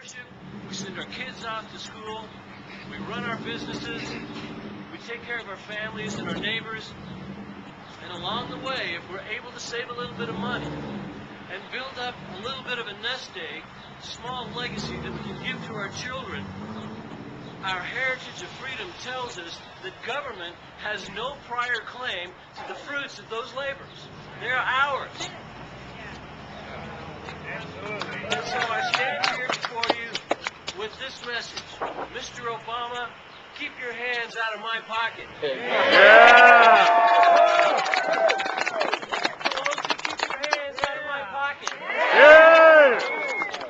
worship, we send our kids off to school, we run our businesses, we take care of our families and our neighbors, and along the way, if we're able to save a little bit of money and build up a little bit of a nest egg, small legacy that we can give to our children, our heritage of freedom tells us that government has no prior claim to the fruits of those labors. They're ours. And so I stand here before you with this message. Mr. Obama, keep your hands out of my pocket. Yeah! Pelosi, keep your hands out of my pocket. Yeah!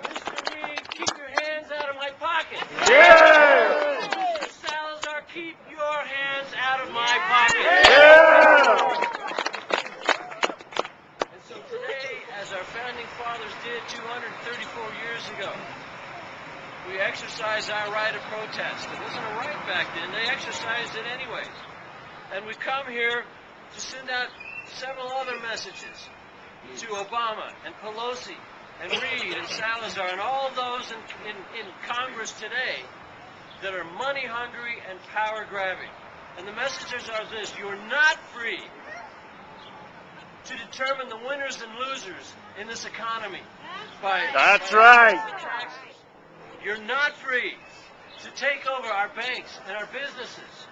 Mr. Reed, keep your hands out of my pocket. Yeah! Mr. Salazar, keep your hands out of my pocket. Yeah! And so today, as our founding fathers did 234 years ago, we exercise our right of protest. It wasn't a right back then. They exercised it anyways. And we come here to send out several other messages to Obama and Pelosi and Reed and Salazar and all those in Congress today that are money hungry and power grabbing. And the messages are this: you're not free to determine the winners and losers in this economy by taxes. You're not free to take over our banks and our businesses.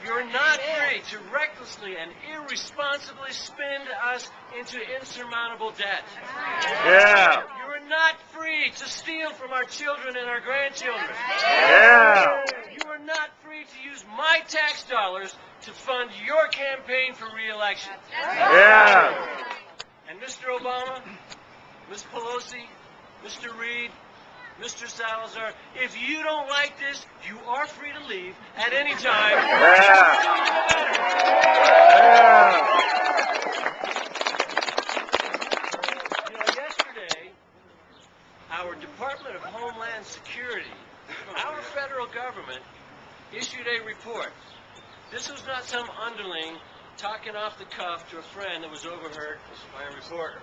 You're not free to recklessly and irresponsibly spend us into insurmountable debt. Yeah! You're not free to steal from our children and our grandchildren. Yeah! You are not free to use my tax dollars to fund your campaign for re-election. Yeah! And Mr. Obama, Ms. Pelosi, Mr. Reed, Mr. Salazar, if you don't like this, you are free to leave at any time. Yeah! You know, yesterday, our Department of Homeland Security, our federal government, issued a report. This was not some underling talking off the cuff to a friend that was overheard by a reporter.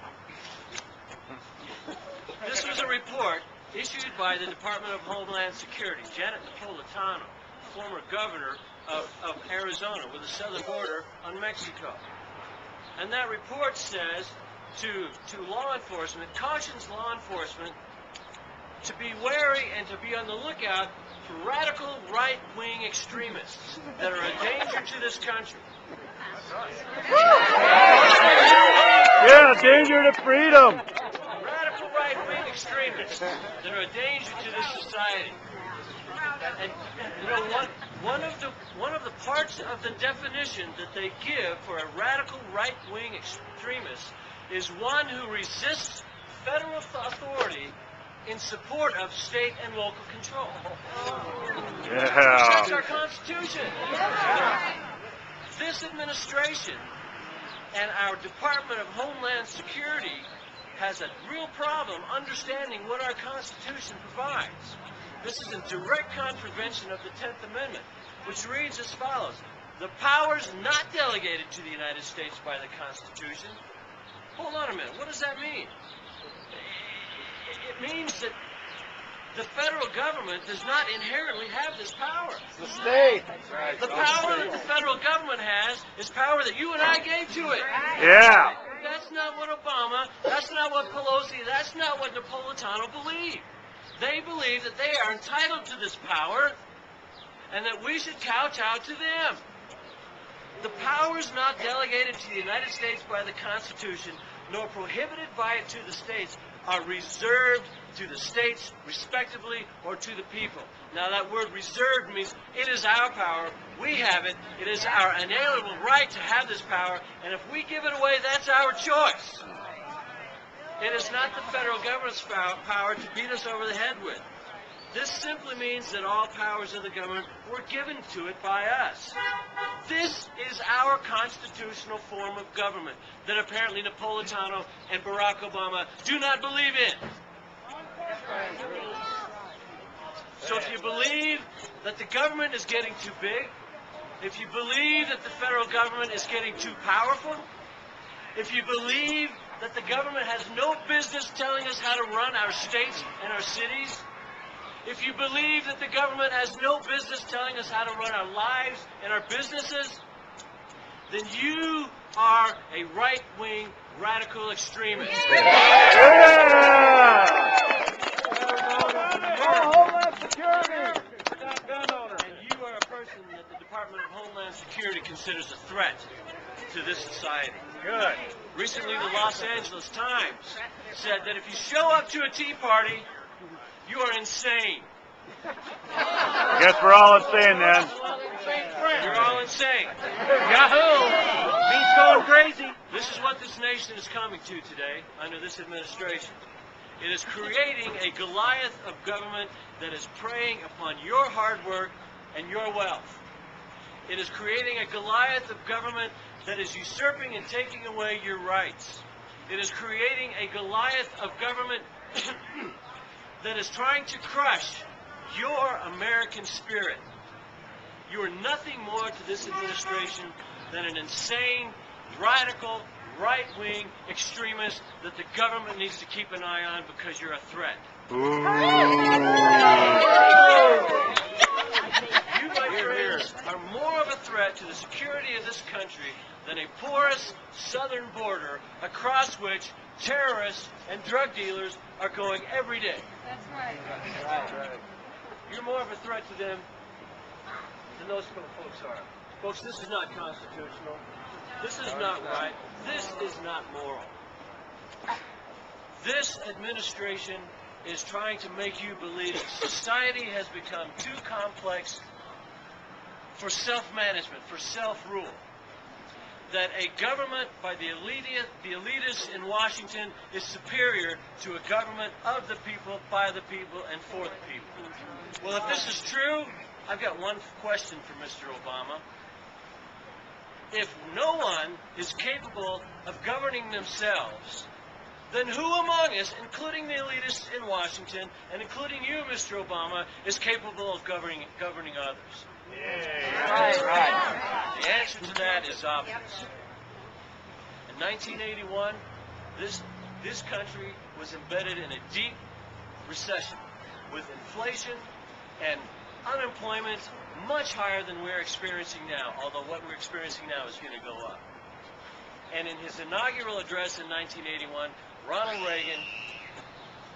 This was a report issued by the Department of Homeland Security, Janet Napolitano, former governor of Arizona with the southern border on Mexico. And that report says to law enforcement, cautions law enforcement to be wary and to be on the lookout for radical right-wing extremists that are a danger to this country. Yeah, danger to freedom! Radical right-wing extremists that are a danger to this society. And you know, one of the parts of the definition that they give for a radical right-wing extremist is one who resists federal authority in support of state and local control. Yeah! That's our Constitution. This administration and our Department of Homeland Security has a real problem understanding what our Constitution provides. This is in direct contravention of the 10th Amendment, which reads as follows: the powers not delegated to the United States by the Constitution. Hold on a minute. What does that mean? It means that the federal government does not inherently have this power. The state! The power that the federal government has is power that you and I gave to it. Yeah! That's not what Obama, that's not what Pelosi, that's not what Napolitano believe. They believe that they are entitled to this power and that we should kowtow to them. The powers not delegated to the United States by the Constitution, nor prohibited by it to the states, are reserved to the states, respectively, or to the people. Now, that word reserved means it is our power. We have it. It is our inalienable right to have this power, and if we give it away, that's our choice. It is not the federal government's power to beat us over the head with. This simply means that all powers of the government were given to it by us. This is our constitutional form of government that apparently Napolitano and Barack Obama do not believe in. So if you believe that the government is getting too big, if you believe that the federal government is getting too powerful, if you believe that the government has no business telling us how to run our states and our cities, if you believe that the government has no business telling us how to run our lives and our businesses, then you are a right-wing radical extremist. Yeah! Homeland Security! And you are a person that the Department of Homeland Security considers a threat to this society. Good. Recently, the Los Angeles Times said that if you show up to a Tea Party, you are insane. Guess we're all insane then. You're all insane. Yahoo! He's going crazy. This is what this nation is coming to today under this administration. It is creating a Goliath of government that is preying upon your hard work and your wealth. It is creating a Goliath of government that is usurping and taking away your rights. It is creating a Goliath of government that is trying to crush your American spirit. You are nothing more to this administration than an insane, radical, right-wing extremist that the government needs to keep an eye on because you're a threat. You, my friends, are more of a threat to the security of this country than a porous southern border across which terrorists and drug dealers are going every day. That's right. You're more of a threat to them than those folks are. Folks, this is not constitutional. This is not right. This is not moral. This administration is trying to make you believe that society has become too complex for self-management, for self-rule. That a government by the elitists in Washington is superior to a government of the people, by the people, and for the people. Well, if this is true, I've got one question for Mr. Obama. If no one is capable of governing themselves, then who among us, including the elitists in Washington, and including you, Mr. Obama, is capable of governing others? Right. The answer to that is obvious. In 1981, this country was embedded in a deep recession with inflation and unemployment much higher than we're experiencing now, although what we're experiencing now is going to go up. And in his inaugural address in 1981, Ronald Reagan,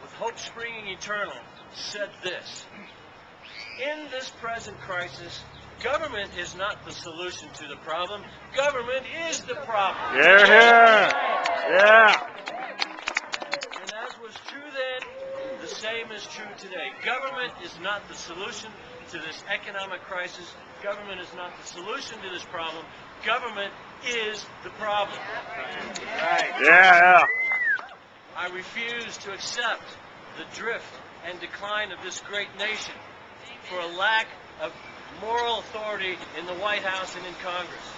with hope springing eternal, said this: "In this present crisis, government is not the solution to the problem. Government is the problem." Here, here. Yeah. And as was true then, the same is true today. Government is not the solution to this economic crisis. Government is not the solution to this problem. Government is the problem. Yeah. I refuse to accept the drift and decline of this great nation for a lack of moral authority in the White House and in Congress.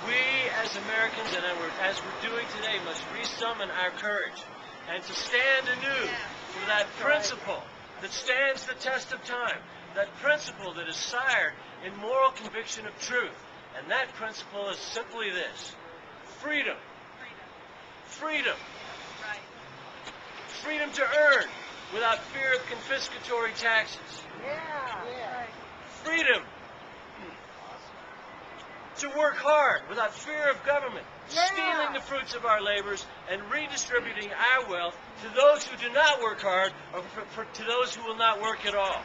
We as Americans, and as we're doing today, must resummon our courage and to stand anew for that principle that stands the test of time, that principle that is sired in moral conviction of truth. And that principle is simply this: freedom. Freedom. Freedom to earn without fear of confiscatory taxes. Freedom to work hard without fear of government stealing the fruits of our labors and redistributing our wealth to those who do not work hard, or to those who will not work at all.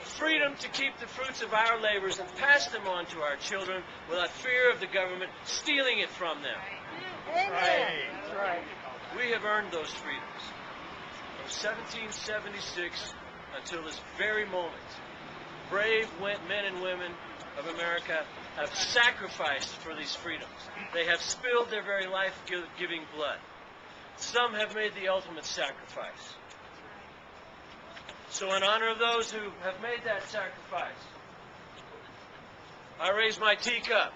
Freedom to keep the fruits of our labors and pass them on to our children without fear of the government stealing it from them. We have earned those freedoms. From 1776 until this very moment, brave men and women of America have sacrificed for these freedoms. They have spilled their very life-giving blood. Some have made the ultimate sacrifice. So in honor of those who have made that sacrifice, I raise my teacup.